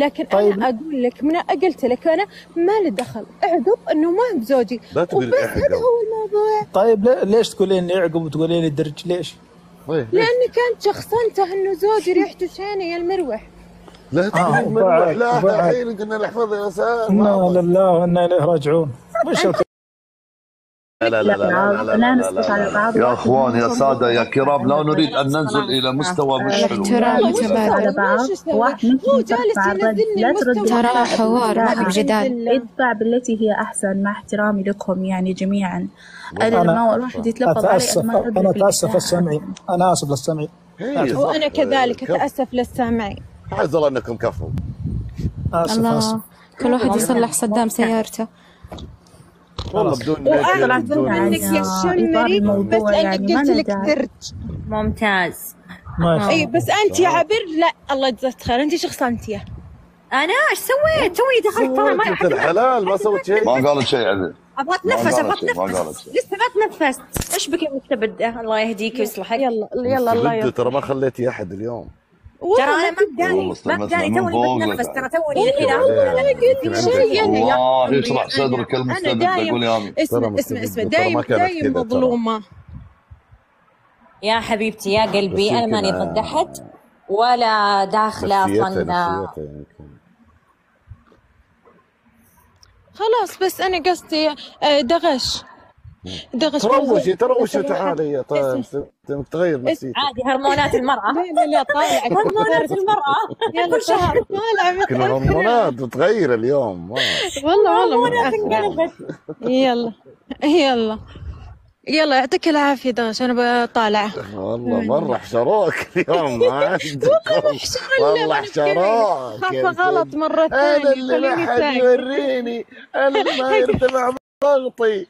لكن طيب. انا اقول لك قلت لك انا ما له دخل، اعقب انه ما هو بزوجي وبس، هذا هو الموضوع. طيب ليش تقولين لي اعقب وتقولين لي درج؟ ليش؟ لاني كانت شخصنته انه زوجي ريحته شينه يا المروح. لا تقولين مروح، لا الحين قلنا نحفظها يا سار. انا لله وانا اليه راجعون. وش لا نسكت على بعض يا اخوان يا ساده يا كرام، لا نريد ان ننزل الى مستوى مش حلو. الاحترام متبادل. واحد هو جالس ينزلني مستوى، ترى حوار ما بجدال. ادفع بالتي هي احسن مع احترامي لكم يعني جميعا. لما الواحد يتلفظ علي انا اتاسف للسامعين، انا اسف للسامعين. وانا كذلك اتاسف للسامعين. حيث ظل انكم كفوا. الله، كل واحد يصلح صدام سيارته. والله بدون واعتذر منك يا شمري، بس انك قلت لك درج. ممتاز. اي بس انت يا عبر، لا الله يجزاك خير، انت شخصنتيه. انا ايش سويت؟ توي دخلت ترى ما الحلال ما سويت شيء. ما قالت شيء عدل. ابغى اتنفس لسه ما تنفست. ايش بك يا مستبده؟ الله يهديك ويصلحك. يلا الله يهديك. ترى ما خليتي احد اليوم. ترى انا ما بداني توني بتنفس، ترى توني الحين الله يشرح صدرك المستبد. قولي امين. اسمع دايم مظلومه يا حبيبتي يا قلبي. انا ماني ضد احد ولا داخله اصلا. خلاص بس انا قصدي دغش تروشي تعالي. طيب تغير نفسيتك. عادي هرمونات المرأة. لا طالع هرمونات المرأة كل شهر طالع. كل هرمونات بتغير اليوم. والله يلا يعطيك العافية دغش، أنا بطالعة. والله مرة حشروك اليوم. ما عندكم والله حشروك. خاف غلط مرة ثانية. أنا اللي ما حد يوريني، أنا اللي ما يرتفع ضغطي.